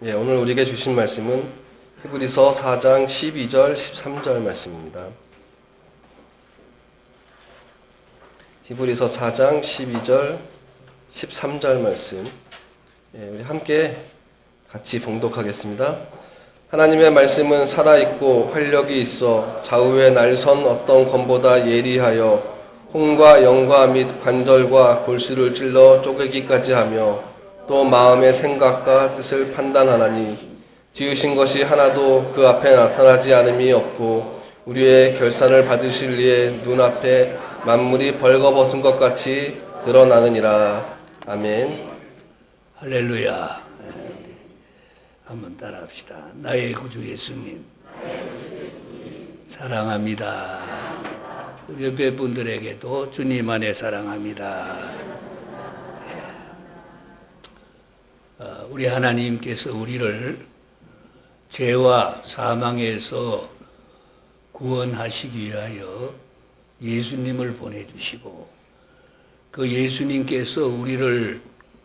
오늘 우리에게 주신 말씀은 히브리서 4장 12절, 13절 말씀입니다. 히브리서 4장 12절, 13절 말씀. 우리 함께 같이 봉독하겠습니다. 하나님의 말씀은 살아있고 활력이 있어 좌우의 날선 어떤 검보다 예리하여 혼과 영과 및 관절과 골수를 찔러 쪼개기까지 하며 또 마음의 생각과 뜻을 판단하나니 지으신 것이 하나도 그 앞에 나타나지 않음이 없고 우리의 결산을 받으실 이의 눈앞에 만물이 벌거벗은 것 같이 드러나느니라. 아멘. 할렐루야. 한번 따라합시다. 나의 구주 예수님 사랑합니다. 옆에 분들에게도 주님 안에 사랑합니다. 우리 하나님께서 우리를 죄와 사망에서 구원하시기 위하여 예수님을 보내주시고 그 예수님께서 우리를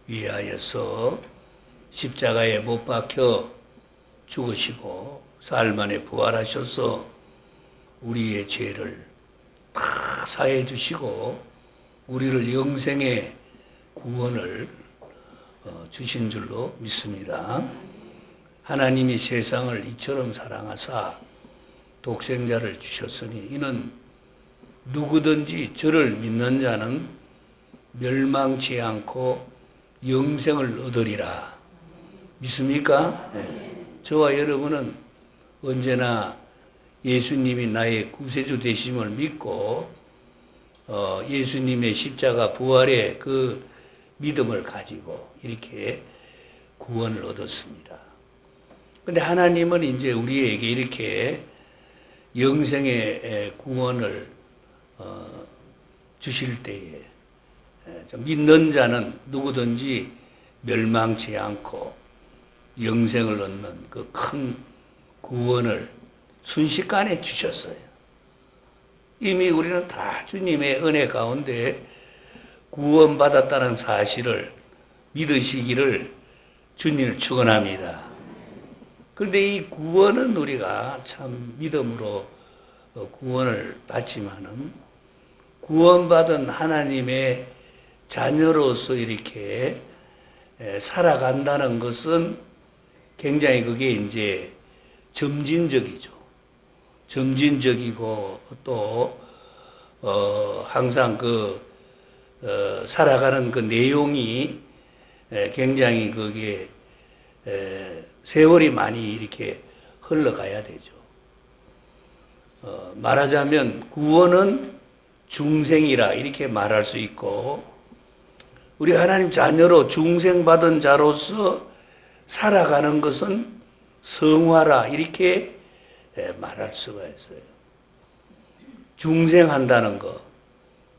위하여서 십자가에 못 박혀 죽으시고 사흘 만에 부활하셔서 우리의 죄를 다 사해 주시고 우리를 영생의 구원을 주신 줄로 믿습니다. 하나님이 세상을 이처럼 사랑하사 독생자를 주셨으니 이는 누구든지 저를 믿는 자는 멸망치 않고 영생을 얻으리라. 믿습니까? 네. 저와 여러분은 언제나 예수님이 나의 구세주 되심을 믿고 예수님의 십자가 부활의 그 믿음을 가지고 이렇게 구원을 얻었습니다. 그런데 하나님은 이제 우리에게 이렇게 영생의 구원을 주실 때에 믿는 자는 누구든지 멸망치 않고 영생을 얻는 그 큰 구원을 순식간에 주셨어요. 이미 우리는 다 주님의 은혜 가운데 구원받았다는 사실을 믿으시기를 주님을 축원합니다. 그런데 이 구원은 우리가 참 믿음으로 구원을 받지만은 구원받은 하나님의 자녀로서 이렇게 살아간다는 것은 굉장히 그게 이제 점진적이죠. 점진적이고 또 항상 살아가는 그 내용이 굉장히 그게 세월이 많이 이렇게 흘러가야 되죠. 말하자면 구원은 중생이라 이렇게 말할 수 있고 우리 하나님 자녀로 중생받은 자로서 살아가는 것은 성화라 이렇게 말할 수가 있어요. 중생한다는 것,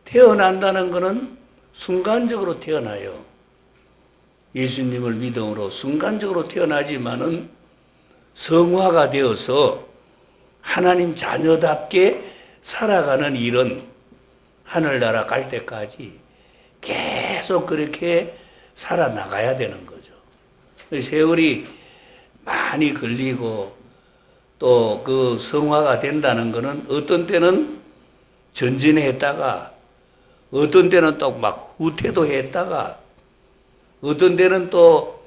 태어난다는 것은 순간적으로 태어나요. 예수님을 믿음으로 순간적으로 태어나지만은 성화가 되어서 하나님 자녀답게 살아가는 일은 하늘나라 갈 때까지 계속 그렇게 살아나가야 되는 거죠. 세월이 많이 걸리고 또 그 성화가 된다는 것은 어떤 때는 전진했다가 어떤 때는 또 막 후퇴도 했다가 어떤 때는 또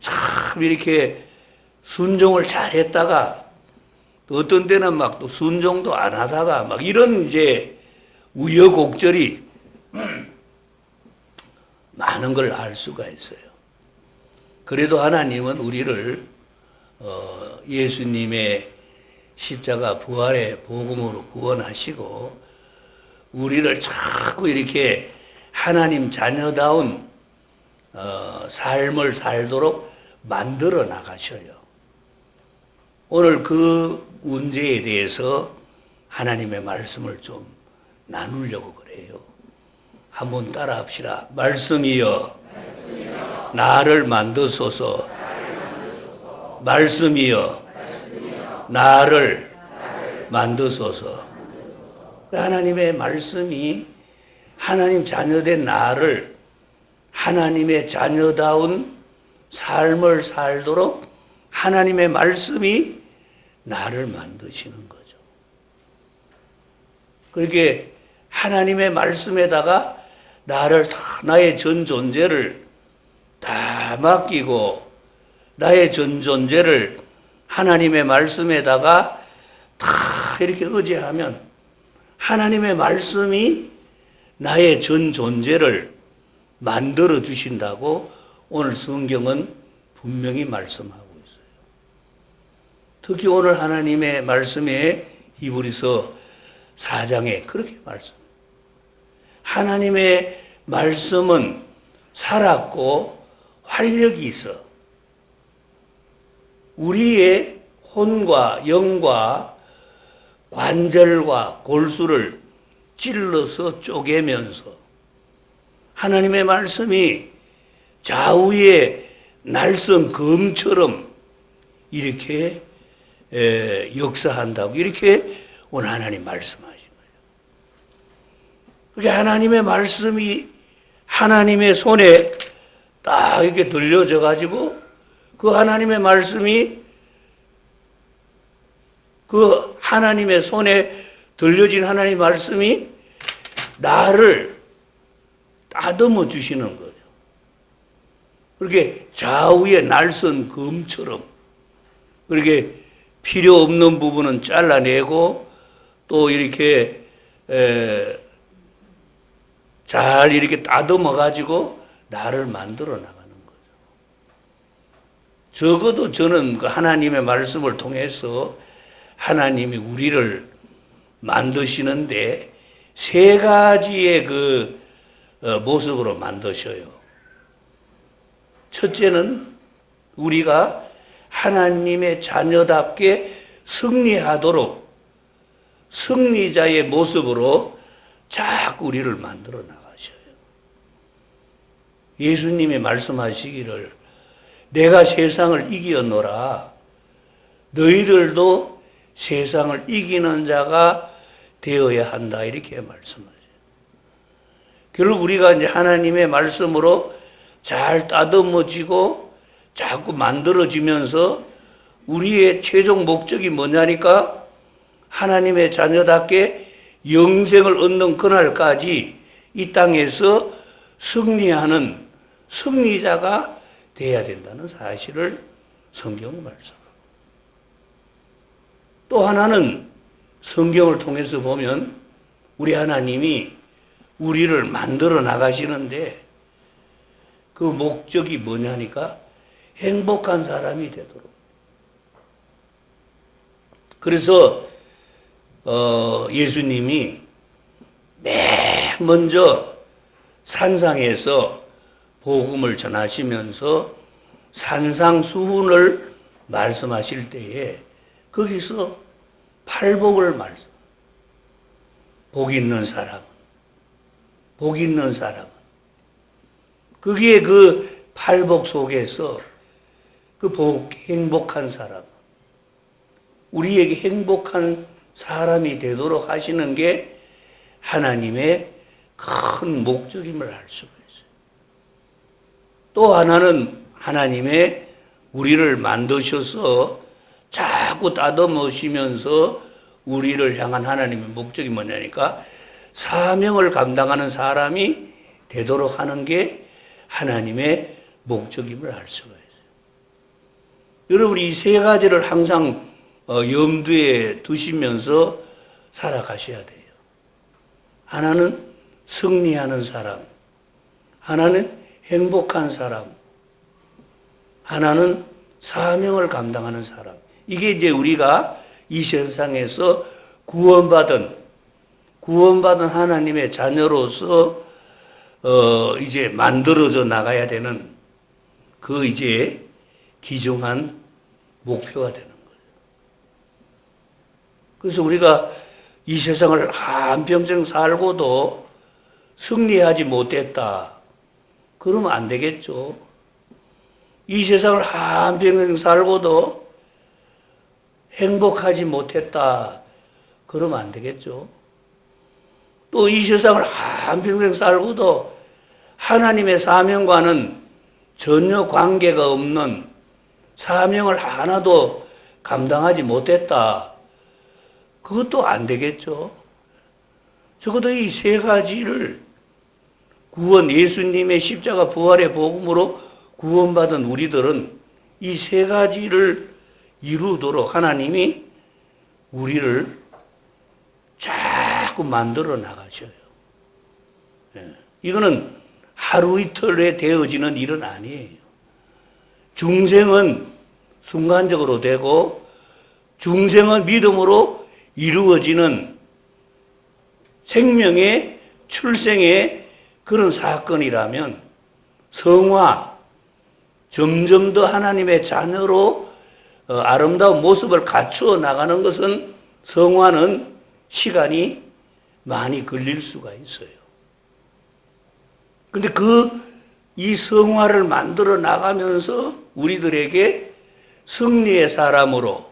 참 이렇게 순종을 잘 했다가 또 어떤 때는 막 또 순종도 안 하다가 막 이런 이제 우여곡절이 많은 걸 알 수가 있어요. 그래도 하나님은 우리를 예수님의 십자가 부활의 복음으로 구원하시고 우리를 자꾸 이렇게 하나님 자녀다운 삶을 살도록 만들어 나가셔요. 오늘 그 문제에 대해서 하나님의 말씀을 좀 나누려고 그래요. 한번 따라 합시다. 말씀이여 나를 만드소서. 말씀이여 나를 만드소서. 하나님의 말씀이 하나님 자녀된 나를 하나님의 자녀다운 삶을 살도록 하나님의 말씀이 나를 만드시는 거죠. 그렇게 하나님의 말씀에다가 나를 다, 나의 전 존재를 다 맡기고 나의 전 존재를 하나님의 말씀에다가 다 이렇게 의지하면 하나님의 말씀이 나의 전 존재를 만들어 주신다고 오늘 성경은 분명히 말씀하고 있어요. 특히 오늘 하나님의 말씀에 히브리서 4장에 그렇게 말씀해요. 하나님의 말씀은 살았고 활력이 있어 우리의 혼과 영과 관절과 골수를 찔러서 쪼개면서 하나님의 말씀이 좌우의 날선 검처럼 이렇게 역사한다고 이렇게 오늘 하나님 말씀하신 거예요. 그게 하나님의 말씀이 하나님의 손에 딱 이렇게 들려져 가지고 그 하나님의 말씀이 그 하나님의 손에 들려진 하나님의 말씀이 나를 다듬어 주시는 거죠. 그렇게 좌우의 날선 검처럼 그렇게 필요 없는 부분은 잘라내고 또 이렇게 잘 이렇게 다듬어 가지고 나를 만들어 나가는 거죠. 적어도 저는 그 하나님의 말씀을 통해서 하나님이 우리를 만드시는데 세 가지의 그 모습으로 만드셔요. 첫째는 우리가 하나님의 자녀답게 승리하도록 승리자의 모습으로 자꾸 우리를 만들어 나가셔요. 예수님이 말씀하시기를 내가 세상을 이기었노라 너희들도 세상을 이기는 자가 되어야 한다 이렇게 말씀하셔요. 결국 우리가 이제 하나님의 말씀으로 잘 따듬어지고 자꾸 만들어지면서 우리의 최종 목적이 뭐냐니까 하나님의 자녀답게 영생을 얻는 그날까지 이 땅에서 승리하는 승리자가 되어야 된다는 사실을 성경은 말씀합니다. 또 하나는 성경을 통해서 보면 우리 하나님이 우리를 만들어 나가시는데 그 목적이 뭐냐니까 행복한 사람이 되도록. 그래서 예수님이 맨 먼저 산상에서 복음을 전하시면서 산상수훈을 말씀하실 때에 거기서 팔복을 말씀. 복 있는 사람, 복 있는 사람. 거기에 그 팔복 속에서 그 행복한 사람, 우리에게 행복한 사람이 되도록 하시는 게 하나님의 큰 목적임을 알 수가 있어요. 또 하나는 하나님의 우리를 만드셔서 자꾸 따듬으시면서 우리를 향한 하나님의 목적이 뭐냐니까 사명을 감당하는 사람이 되도록 하는 게 하나님의 목적임을 알 수가 있어요. 여러분 이 세 가지를 항상 염두에 두시면서 살아가셔야 돼요. 하나는 승리하는 사람, 하나는 행복한 사람, 하나는 사명을 감당하는 사람. 이게 이제 우리가 이 세상에서 구원받은 하나님의 자녀로서 이제 만들어져 나가야 되는 그 이제 귀중한 목표가 되는 거예요. 그래서 우리가 이 세상을 한평생 살고도 승리하지 못했다. 그러면 안 되겠죠. 이 세상을 한평생 살고도 행복하지 못했다. 그러면 안 되겠죠. 또 이 세상을 한평생 살고도 하나님의 사명과는 전혀 관계가 없는 사명을 하나도 감당하지 못했다. 그것도 안 되겠죠. 적어도 이 세 가지를 구원, 예수님의 십자가 부활의 복음으로 구원받은 우리들은 이 세 가지를 이루도록 하나님이 우리를 자꾸 만들어 나가셔요. 이거는 하루 이틀에 되어지는 일은 아니에요. 중생은 순간적으로 되고 중생은 믿음으로 이루어지는 생명의 출생의 그런 사건이라면 성화, 점점 더 하나님의 자녀로 아름다운 모습을 갖추어 나가는 것은 성화는 시간이 많이 걸릴 수가 있어요. 근데 이 성화를 만들어 나가면서 우리들에게 승리의 사람으로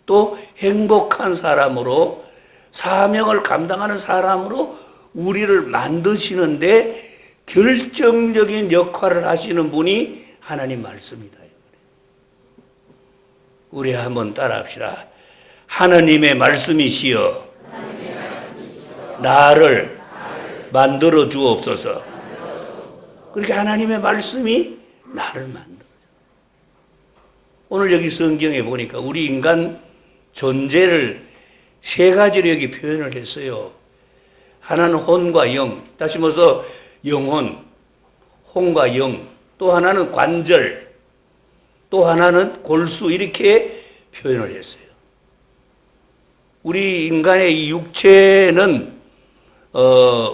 또 행복한 사람으로 사명을 감당하는 사람으로 우리를 만드시는데 결정적인 역할을 하시는 분이 하나님 말씀이다. 우리 한번 따라합시다. 하나님의 말씀이시여 나를 만들어 주옵소서. 그렇게 하나님의 말씀이 나를 만들어요. 오늘 여기 성경에 보니까 우리 인간 존재를 세 가지로 여기 표현을 했어요. 하나는 혼과 영, 다시 말해서 영혼, 혼과 영, 또 하나는 관절, 또 하나는 골수, 이렇게 표현을 했어요. 우리 인간의 이 육체는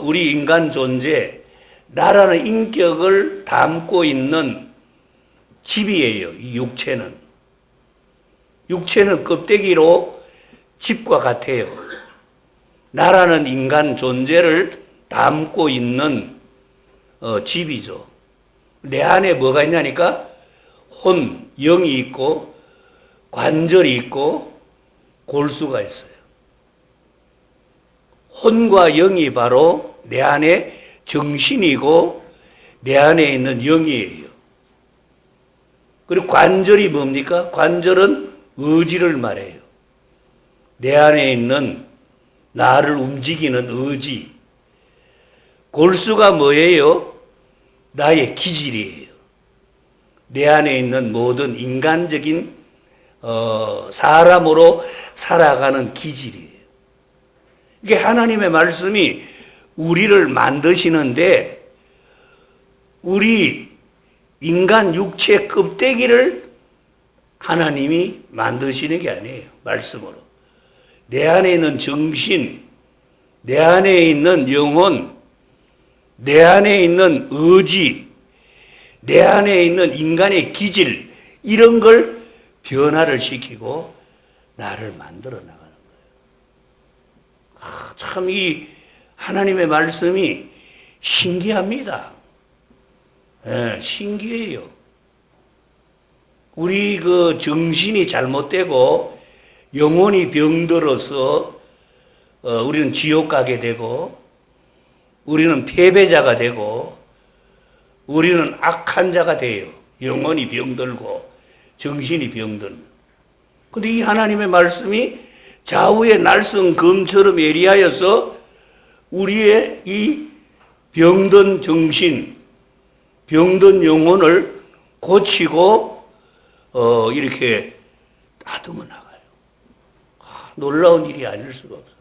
우리 인간 존재, 나라는 인격을 담고 있는 집이에요. 이 육체는. 육체는 껍데기로 집과 같아요. 나라는 인간 존재를 담고 있는 집이죠. 내 안에 뭐가 있냐니까 혼, 영이 있고 관절이 있고 골수가 있어요. 혼과 영이 바로 내 안에 정신이고 내 안에 있는 영이에요. 그리고 관절이 뭡니까? 관절은 의지를 말해요. 내 안에 있는 나를 움직이는 의지. 골수가 뭐예요? 나의 기질이에요. 내 안에 있는 모든 인간적인 사람으로 살아가는 기질이에요. 이게 하나님의 말씀이 우리를 만드시는데 우리 인간 육체 껍데기를 하나님이 만드시는 게 아니에요. 말씀으로. 내 안에 있는 정신, 내 안에 있는 영혼, 내 안에 있는 의지, 내 안에 있는 인간의 기질, 이런 걸 변화를 시키고 나를 만들어 나가는 거예요. 참 이 하나님의 말씀이 신기합니다. 신기해요. 우리 그 정신이 잘못되고 영혼이 병들어서 우리는 지옥 가게 되고 우리는 패배자가 되고 우리는 악한 자가 돼요. 영혼이 병들고 정신이 병들면. 근데 이 하나님의 말씀이 좌우의 날선 검처럼 예리하여서 우리의 이 병든 정신, 병든 영혼을 고치고 이렇게 다듬어 나가요. 놀라운 일이 아닐 수가 없어요.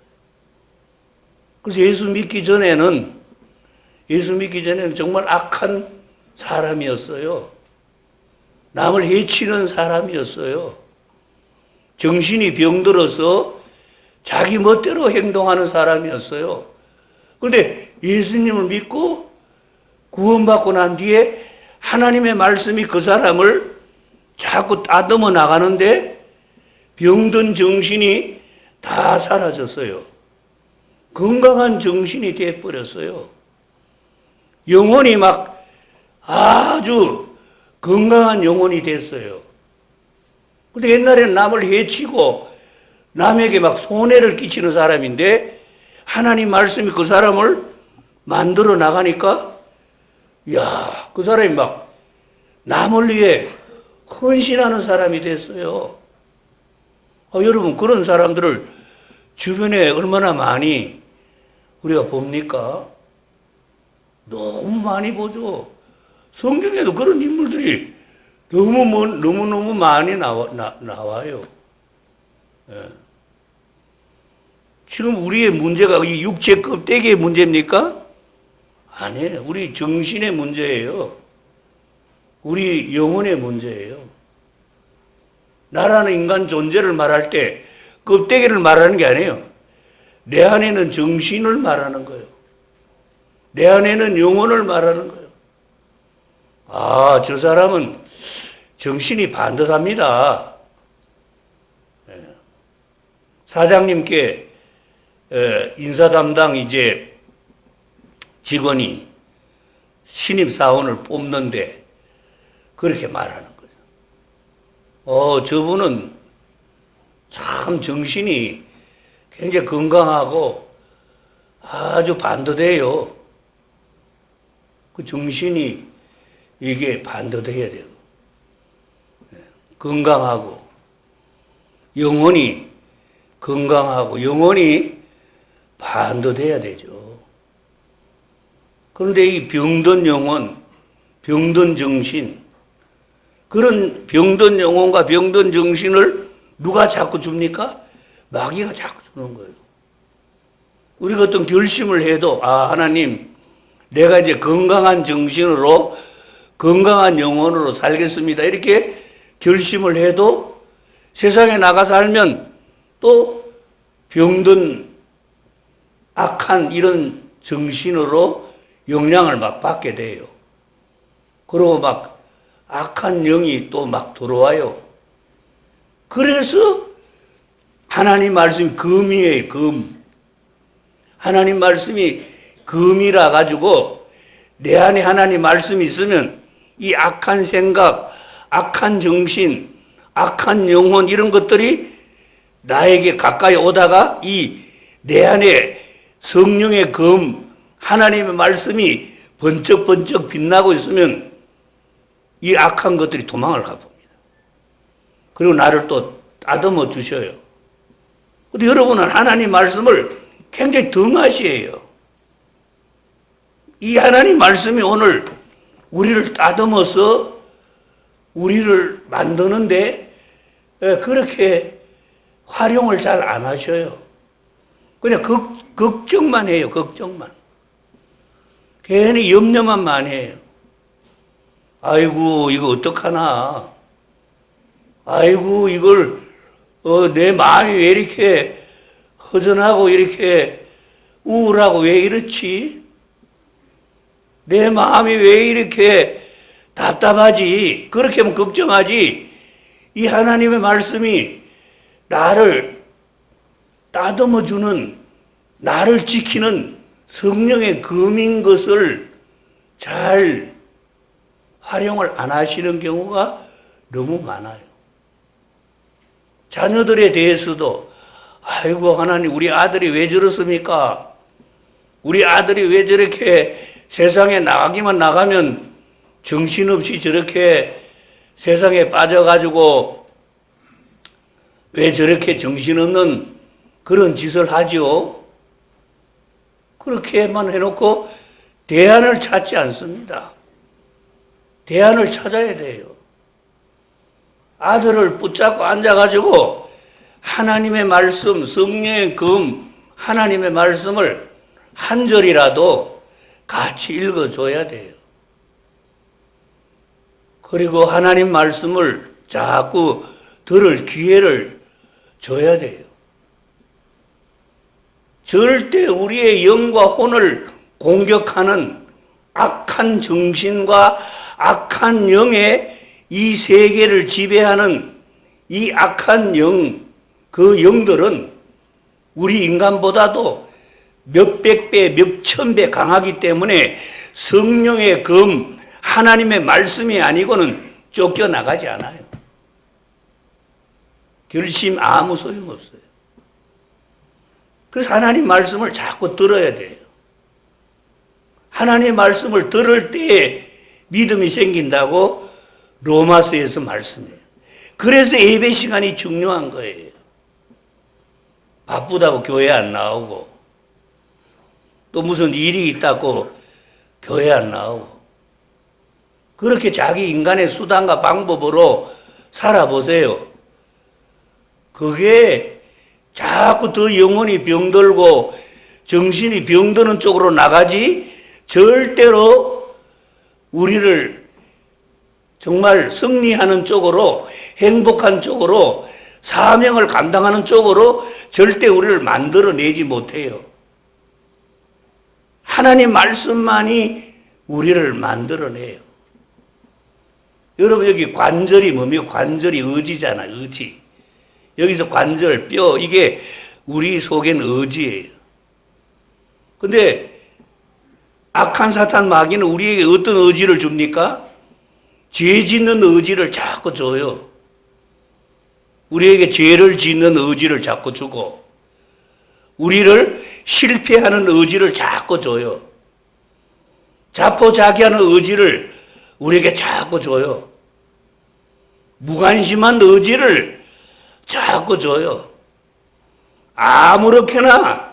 그래서 예수 믿기 전에는 정말 악한 사람이었어요. 남을 해치는 사람이었어요. 정신이 병들어서 자기 멋대로 행동하는 사람이었어요. 그런데 예수님을 믿고 구원받고 난 뒤에 하나님의 말씀이 그 사람을 자꾸 따듬어 나가는데 병든 정신이 다 사라졌어요. 건강한 정신이 되어버렸어요. 영혼이 막 아주 건강한 영혼이 됐어요. 근데 옛날에는 남을 해치고 남에게 막 손해를 끼치는 사람인데 하나님 말씀이 그 사람을 만들어 나가니까 그 사람이 막 남을 위해 헌신하는 사람이 됐어요. 여러분, 그런 사람들을 주변에 얼마나 많이 우리가 봅니까? 너무 많이 보죠. 성경에도 그런 인물들이 너무너무 많이 나와요. 예. 지금 우리의 문제가 이 육체 껍데기의 문제입니까? 아니에요. 우리 정신의 문제예요. 우리 영혼의 문제예요. 나라는 인간 존재를 말할 때 껍데기를 말하는 게 아니에요. 내 안에는 정신을 말하는 거예요. 내 안에는 영혼을 말하는 거예요. 아, 저 사람은 정신이 반듯합니다. 사장님께 인사 담당 이제 직원이 신입사원을 뽑는데 그렇게 말하는 거죠. 저분은 참 정신이 굉장히 건강하고 아주 반듯해요. 그 정신이 이게 반듯해야 돼요. 건강하고 영혼이 건강하고 영혼이 반듯해야 되죠. 그런데 이 병든 영혼, 병든 정신, 그런 병든 영혼과 병든 정신을 누가 자꾸 줍니까? 마귀가 자꾸 주는 거예요. 우리가 어떤 결심을 해도, 하나님, 내가 이제 건강한 정신으로, 건강한 영혼으로 살겠습니다. 이렇게 결심을 해도 세상에 나가 살면 또 병든 악한 이런 정신으로 영향을 막 받게 돼요. 그리고 막 악한 영이 또 막 들어와요. 그래서 하나님 말씀이 금이에요, 금. 하나님 말씀이 금이라 가지고 내 안에 하나님 말씀이 있으면 이 악한 생각, 악한 정신, 악한 영혼 이런 것들이 나에게 가까이 오다가 이 내 안에 성령의 금, 하나님의 말씀이 번쩍번쩍 빛나고 있으면 이 악한 것들이 도망을 가봅니다. 그리고 나를 또 따듬어 주셔요. 근데 여러분은 하나님 말씀을 굉장히 등하시해요. 이 하나님 말씀이 오늘 우리를 따듬어서 우리를 만드는데 그렇게 활용을 잘 안 하셔요. 그냥 걱정만 해요, 걱정만. 괜히 염려만 많이 해요. 아이고, 이거 어떡하나. 아이고, 이걸, 내 마음이 왜 이렇게 허전하고 이렇게 우울하고 왜 이렇지? 내 마음이 왜 이렇게 답답하지? 그렇게 하면 걱정하지. 이 하나님의 말씀이 나를 따듬어주는, 나를 지키는 성령의 금인 것을 잘 활용을 안 하시는 경우가 너무 많아요. 자녀들에 대해서도 아이고 하나님 우리 아들이 왜 저렇습니까? 우리 아들이 왜 저렇게 세상에 나가기만 나가면 정신없이 저렇게 세상에 빠져가지고 왜 저렇게 정신없는 그런 짓을 하죠? 그렇게만 해놓고 대안을 찾지 않습니다. 대안을 찾아야 돼요. 아들을 붙잡고 앉아가지고 하나님의 말씀, 성령의 금, 하나님의 말씀을 한 절이라도 같이 읽어줘야 돼요. 그리고 하나님 말씀을 자꾸 들을 기회를 줘야 돼요. 절대 우리의 영과 혼을 공격하는 악한 정신과 악한 영의 이 세계를 지배하는 이 악한 영, 그 영들은 우리 인간보다도 몇백 배, 몇천 배 강하기 때문에 성령의 금, 하나님의 말씀이 아니고는 쫓겨나가지 않아요. 결심 아무 소용없어요. 그래서 하나님 말씀을 자꾸 들어야 돼요. 하나님 말씀을 들을 때에 믿음이 생긴다고 로마서에서 말씀해요. 그래서 예배 시간이 중요한 거예요. 바쁘다고 교회 안 나오고 또 무슨 일이 있다고 교회 안 나오고 그렇게 자기 인간의 수단과 방법으로 살아보세요. 그게 자꾸 더 영혼이 병들고 정신이 병드는 쪽으로 나가지 절대로 우리를 정말 승리하는 쪽으로 행복한 쪽으로 사명을 감당하는 쪽으로 절대 우리를 만들어내지 못해요. 하나님 말씀만이 우리를 만들어내요. 여러분 여기 관절이 뭡니까? 관절이 의지잖아요. 의지. 여기서 관절, 뼈 이게 우리 속엔 의지예요. 근데 악한 사탄 마귀는 우리에게 어떤 의지를 줍니까? 죄 짓는 의지를 자꾸 줘요. 우리에게 죄를 짓는 의지를 자꾸 주고 우리를 실패하는 의지를 자꾸 줘요. 자포자기하는 의지를 우리에게 자꾸 줘요. 무관심한 의지를 자꾸 줘요. 아무렇게나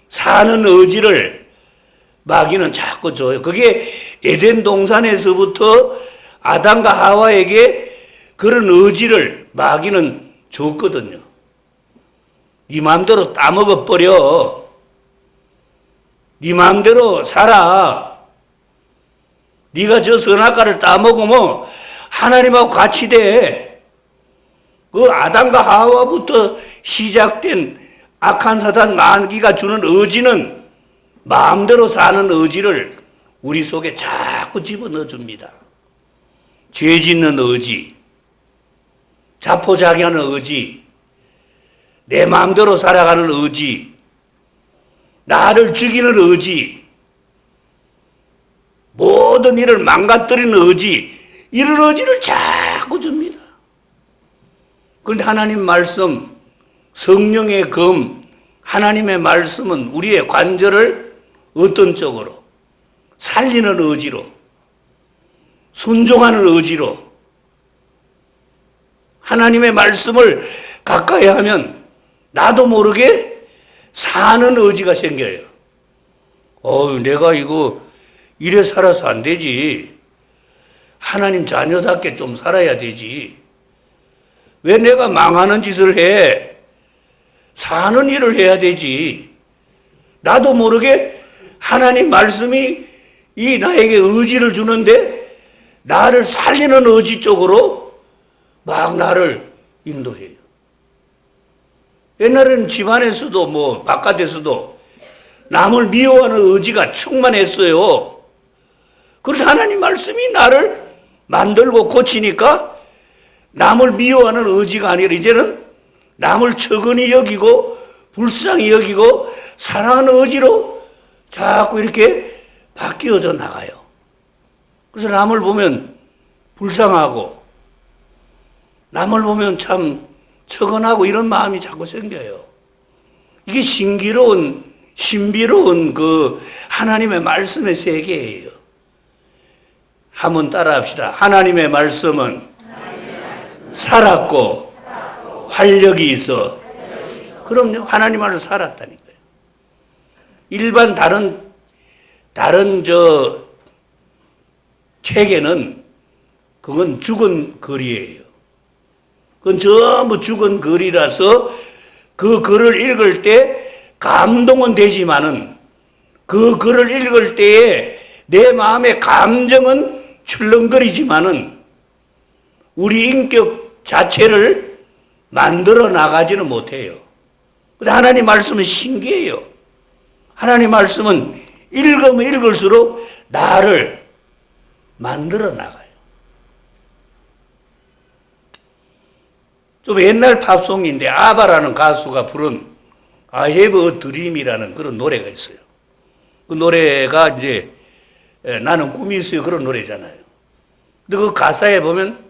사는 의지를 마귀는 자꾸 줘요. 그게 에덴 동산에서부터 아담과 하와에게 그런 의지를 마귀는 줬거든요. 네 마음대로 따먹어버려. 네 마음대로 살아. 네가 저 선악과를 따먹으면 하나님하고 같이 돼. 그 아담과 하와부터 시작된 악한 사탄 마귀가 주는 의지는 마음대로 사는 의지를 우리 속에 자꾸 집어넣어 줍니다. 죄 짓는 의지, 자포자기하는 의지, 내 마음대로 살아가는 의지, 나를 죽이는 의지, 모든 일을 망가뜨리는 의지, 이런 의지를 자꾸 줍니다. 그런데 하나님 말씀, 성령의 검, 하나님의 말씀은 우리의 관절을 어떤 쪽으로? 살리는 의지로, 순종하는 의지로, 하나님의 말씀을 가까이 하면 나도 모르게 사는 의지가 생겨요. 내가 이거 이래 살아서 안 되지. 하나님 자녀답게 좀 살아야 되지. 왜 내가 망하는 짓을 해? 사는 일을 해야 되지. 나도 모르게 하나님 말씀이 이 나에게 의지를 주는데 나를 살리는 의지 쪽으로 막 나를 인도해요. 옛날에는 집안에서도 뭐 바깥에서도 남을 미워하는 의지가 충만했어요. 그런데 하나님 말씀이 나를 만들고 고치니까 남을 미워하는 의지가 아니라 이제는 남을 적은히 여기고 불쌍히 여기고 사랑하는 의지로 자꾸 이렇게 바뀌어져 나가요. 그래서 남을 보면 불쌍하고 남을 보면 참 적은하고 이런 마음이 자꾸 생겨요. 이게 신비로운 그 하나님의 말씀의 세계예요. 한번 따라합시다. 하나님의 말씀은 살았고 활력이 있어. 그럼요. 하나님 말씀 살았다니까요. 일반 다른 책에는 그건 죽은 글이에요. 그건 전부 죽은 글이라서 그 글을 읽을 때 감동은 되지만은 그 글을 읽을 때에 내 마음의 감정은 출렁거리지만은 우리 인격 자체를 만들어 나가지는 못해요. 근데 하나님 말씀은 신기해요. 하나님 말씀은 읽으면 읽을수록 나를 만들어 나가요. 좀 옛날 팝송인데 아바라는 가수가 부른 I have a dream이라는 그런 노래가 있어요. 그 노래가 이제 나는 꿈이 있어요 그런 노래잖아요. 근데 그 가사에 보면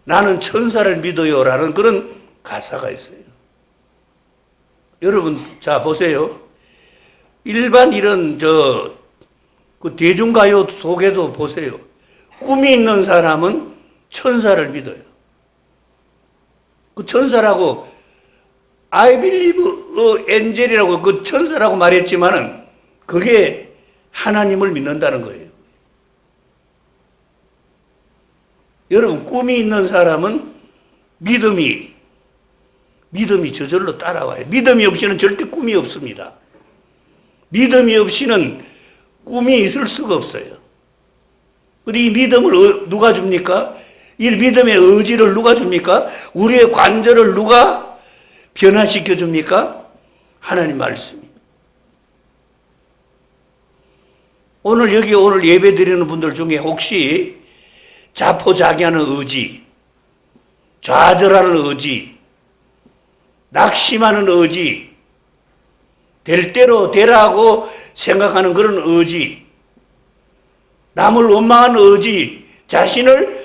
나는 천사를 믿어요라는 그런 가사가 있어요. 여러분 자 보세요. 일반 이런 그 대중가요 속에도 보세요. 꿈이 있는 사람은 천사를 믿어요. 그 천사라고 I believe angel이라고 그 천사라고 말했지만은 그게 하나님을 믿는다는 거예요. 여러분, 꿈이 있는 사람은 믿음이 저절로 따라와요. 믿음이 없이는 절대 꿈이 없습니다. 믿음이 없이는 꿈이 있을 수가 없어요. 그리고 이 믿음을 누가 줍니까? 이 믿음의 의지를 누가 줍니까? 우리의 관절을 누가 변화시켜 줍니까? 하나님 말씀이. 오늘 예배 드리는 분들 중에 혹시 자포자기하는 의지, 좌절하는 의지, 낙심하는 의지, 될 대로 되라고 생각하는 그런 의지, 남을 원망하는 의지, 자신을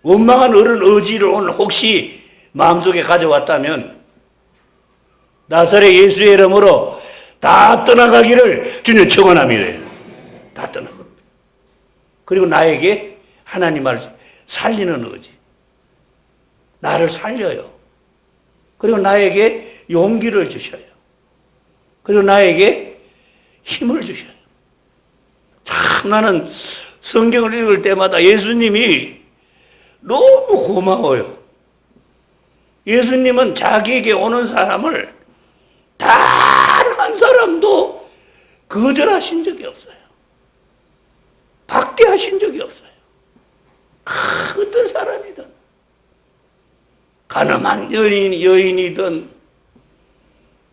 원망한 그런 의지를 오늘 혹시 마음속에 가져왔다면 나사렛 예수의 이름으로 다 떠나가기를 주님 축원합니다. 다 떠나갑니다. 그리고 나에게 하나님 말씀 살리는 의지, 나를 살려요. 그리고 나에게 용기를 주셔요. 그리고 나에게 힘을 주셔요. 참 나는 성경을 읽을 때마다 예수님이 너무 고마워요. 예수님은 자기에게 오는 사람을 단 한 사람도 거절하신 적이 없어요. 박대하신 적이 없어요. 어떤 사람이든 가늠한 여인이든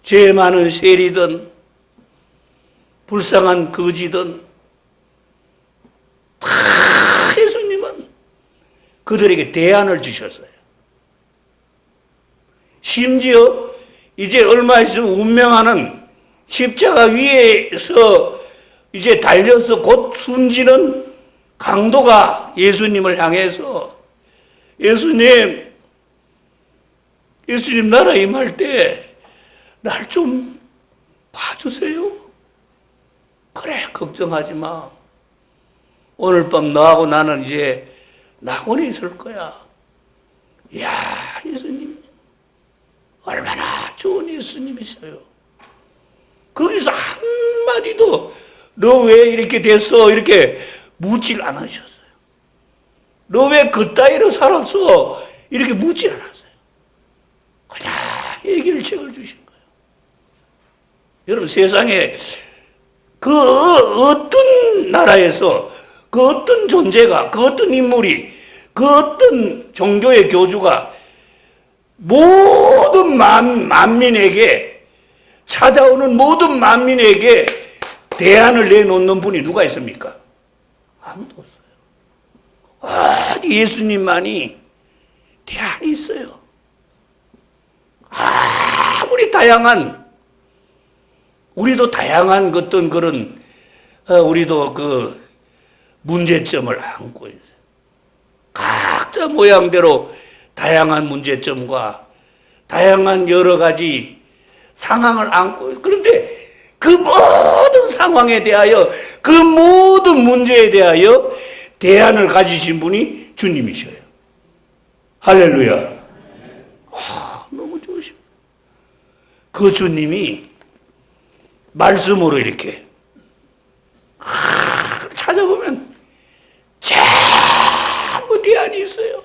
죄 많은 세리든 불쌍한 거지든 다 예수님은 그들에게 대안을 주셨어요. 심지어 이제 얼마 있으면 운명하는 십자가 위에서 이제 달려서 곧 숨지는 강도가 예수님을 향해서 예수님 나라 임할 때 날 좀 봐주세요. 그래, 걱정하지 마. 오늘 밤 너하고 나는 이제 낙원에 있을 거야. 이야, 예수님 얼마나 좋은 예수님이셔요. 거기서 한마디도 너 왜 이렇게 됐어? 이렇게 묻질 않으셨어요. 너 왜 그따위로 살았어? 이렇게 묻질 않았어요. 그냥 해결책을 주신 거예요. 여러분, 세상에 그 어떤 나라에서 그 어떤 존재가, 그 어떤 인물이, 그 어떤 종교의 교주가 모든 만민에게, 찾아오는 모든 만민에게 대안을 내놓는 분이 누가 있습니까? 아무도 없어요. 예수님만이 대안이 있어요. 아무리 우리도 다양한 어떤 그런, 우리도 그 문제점을 안고 있어요. 각자 모양대로 다양한 문제점과 다양한 여러 가지 상황을 안고 있어요. 그런데 그 모든 상황에 대하여, 그 모든 문제에 대하여 대안을 가지신 분이 주님이셔요. 할렐루야. 너무 좋으십니다. 그 주님이 말씀으로 이렇게 찾아보면 전부 대안이 있어요.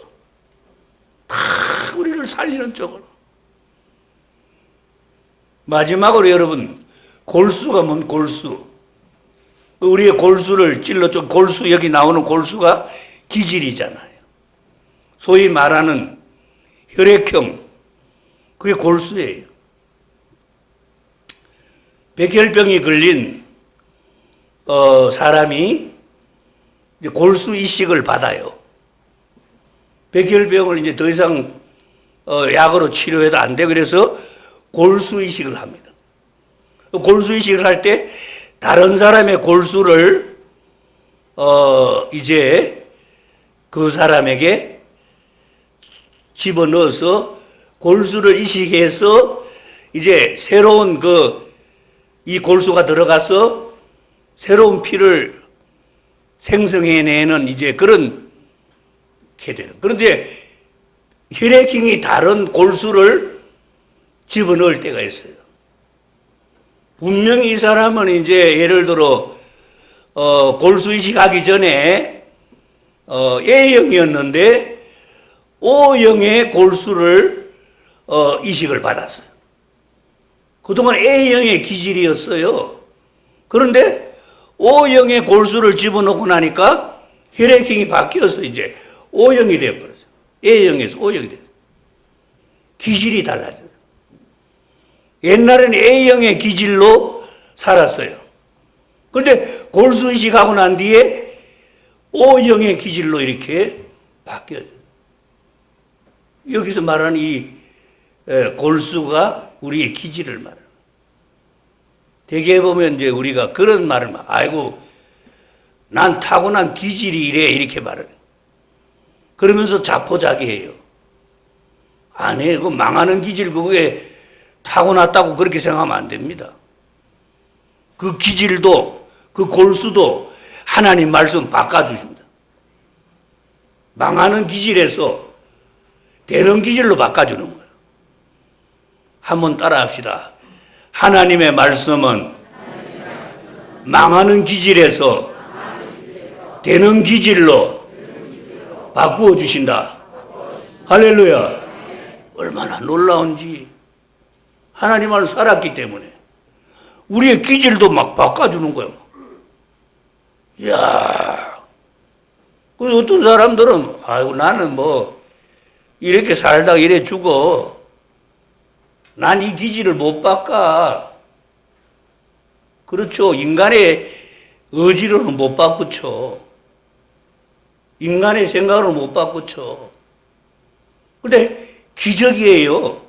다 우리를 살리는 쪽으로. 마지막으로 여러분, 골수가 뭔 골수? 우리의 골수를 찔러줘. 골수, 여기 나오는 골수가 기질이잖아요. 소위 말하는 혈액형, 그게 골수예요. 백혈병이 걸린 사람이 이제 골수 이식을 받아요. 백혈병을 이제 더 이상 약으로 치료해도 안 돼. 그래서 골수 이식을 합니다. 골수 이식을 할 때 다른 사람의 골수를 이제 그 사람에게 집어넣어서 골수를 이식해서 이제 새로운 이 골수가 들어가서 새로운 피를 생성해내는 이제 그런 되는. 그런데 혈액형이 다른 골수를 집어넣을 때가 있어요. 분명히 이 사람은 이제 예를 들어 골수 이식하기 전에 A형이었는데 O형의 골수를 이식을 받았어요. 그동안 A형의 기질이었어요. 그런데 O형의 골수를 집어넣고 나니까 혈액형이 바뀌어서 이제 O형이 되어버렸어요. A형에서 O형이 됐어요. 기질이 달라져요. 옛날에는 A형의 기질로 살았어요. 그런데 골수 이식하고 난 뒤에 O형의 기질로 이렇게 바뀌어요. 여기서 말하는 이 골수가 우리의 기질을 말해요. 대개 보면 이제 우리가 그런 말을 아이고 난 타고난 기질이 이래 이렇게 말해요. 그러면서 자포자기해요. 아니에요. 그 망하는 기질 그게 타고났다고 그렇게 생각하면 안 됩니다. 그 기질도 그 골수도 하나님 말씀 바꿔주십니다. 망하는 기질에서 되는 기질로 바꿔주는 거예요. 한번 따라합시다. 하나님의 말씀은 망하는 기질에서 되는 기질로 바꾸어 주신다. 할렐루야. 얼마나 놀라운지. 하나님 안에 살았기 때문에 우리의 기질도 막 바꿔주는 거예요. 이야. 그래서 어떤 사람들은 아이고 나는 뭐 이렇게 살다가 이래 죽어. 난 이 기질을 못 바꿔. 그렇죠. 인간의 의지로는 못 바꾸죠. 인간의 생각으로 못 바꾸죠. 근데 기적이에요.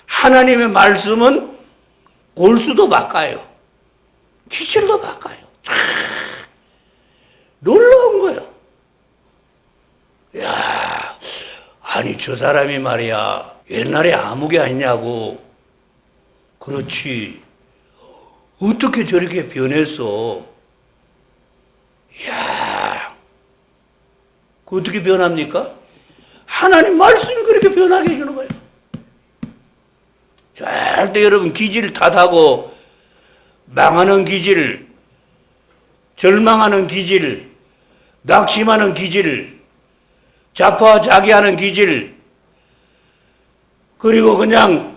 하나님의 말씀은 골수도 바꿔요. 기질도 바꿔요. 놀라운 거예요. 야, 아니 저 사람이 말이야 옛날에 아무개 아니냐고. 그렇지. 어떻게 저렇게 변했어? 야, 그 어떻게 변합니까? 하나님 말씀이 그렇게 변하게 해주는 거예요. 절대 여러분 기질 탓하고 망하는 기질, 절망하는 기질, 낙심하는 기질, 자포자기하는 기질, 그리고 그냥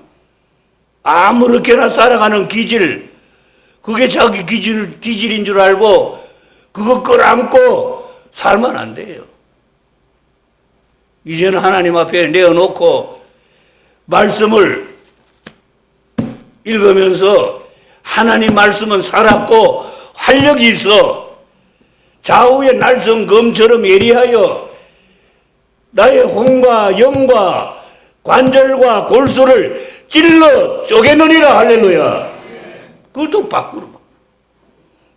아무렇게나 살아가는 기질, 그게 자기 기질인 줄 알고 그거 끌어안고 살면 안 돼요. 이제는 하나님 앞에 내어놓고 말씀을 읽으면서 하나님 말씀은 살았고 활력이 있어 좌우의 날성검처럼 예리하여 나의 혼과 영과 관절과 골수를 찔러 쪼개느니라. 할렐루야. 그것도 바꾸는 거.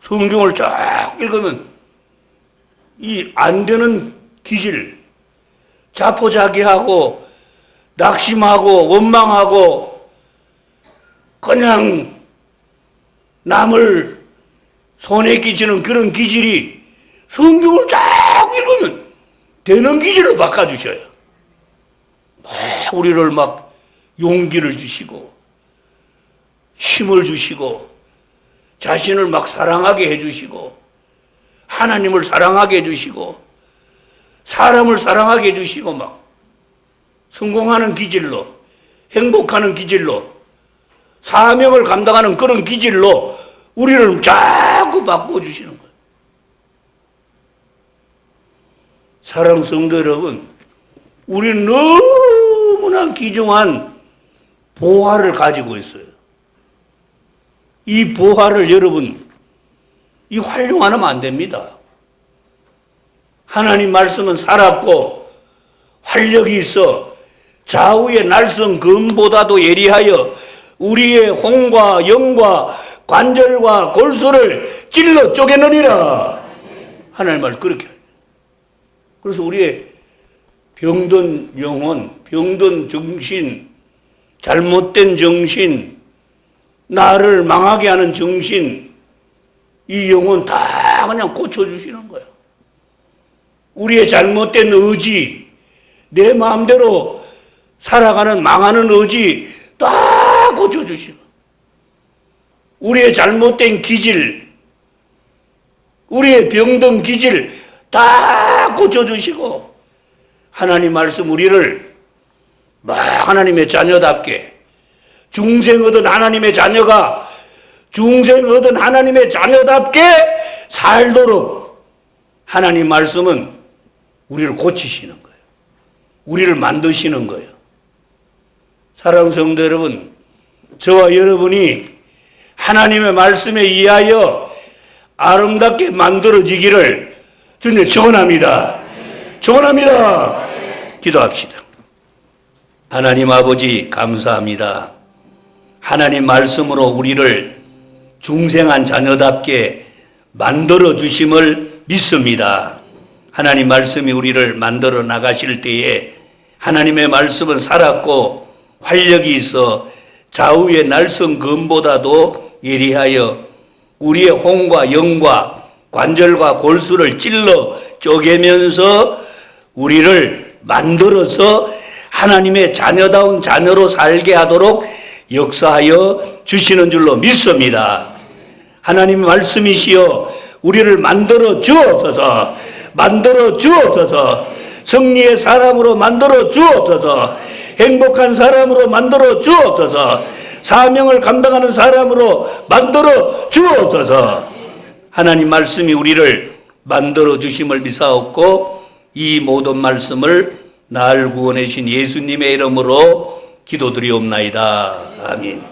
성경을 쫙 읽으면 이 안 되는 기질, 자포자기하고 낙심하고 원망하고 그냥 남을 손에 끼치는 그런 기질이 성경을 쫙 읽으면 되는 기질로 바꿔주셔요. 우리를 막 용기를 주시고 힘을 주시고 자신을 막 사랑하게 해주시고 하나님을 사랑하게 해주시고 사람을 사랑하게 해주시고 막 성공하는 기질로 행복하는 기질로 사명을 감당하는 그런 기질로 우리를 자꾸 바꿔주시는 거예요. 사랑 성도 여러분, 우리는 너무나 귀중한 보화를 가지고 있어요. 이 보화를 여러분 이 활용하면 안 됩니다. 하나님 말씀은 살았고 활력이 있어 좌우의 날성 검보다도 예리하여 우리의 혼과 영과 관절과 골수를 찔러 쪼개느니라. 하나님 말 그렇게 해요. 그래서 우리의 병든 영혼, 병든 정신, 잘못된 정신, 나를 망하게 하는 정신, 이 영혼 다 그냥 고쳐주시는 거예요. 우리의 잘못된 의지, 내 마음대로 살아가는 망하는 의지 다 고쳐주시고, 우리의 잘못된 기질, 우리의 병든 기질 다 고쳐주시고, 하나님 말씀 우리를 막 하나님의 자녀답게, 중생 얻은 하나님의 자녀가 중생 얻은 하나님의 자녀답게 살도록 하나님 말씀은 우리를 고치시는 거예요. 우리를 만드시는 거예요. 사랑하는 성도 여러분, 저와 여러분이 하나님의 말씀에 의하여 아름답게 만들어지기를 주님 축원합니다. 축원합니다. 기도합시다. 하나님 아버지 감사합니다. 하나님 말씀으로 우리를 중생한 자녀답게 만들어 주심을 믿습니다. 하나님 말씀이 우리를 만들어 나가실 때에 하나님의 말씀은 살았고 활력이 있어 좌우의 날선 검보다도 예리하여 우리의 혼과 영과 관절과 골수를 찔러 쪼개면서 우리를 만들어서 하나님의 자녀다운 자녀로 살게 하도록 역사하여 주시는 줄로 믿습니다. 하나님 말씀이시여 우리를 만들어 주옵소서. 만들어 주옵소서. 승리의 사람으로 만들어 주옵소서. 행복한 사람으로 만들어 주옵소서. 사명을 감당하는 사람으로 만들어 주옵소서. 하나님 말씀이 우리를 만들어 주심을 믿사옵고 이 모든 말씀을 날 구원해 주신 예수님의 이름으로 기도드리옵나이다. 아멘.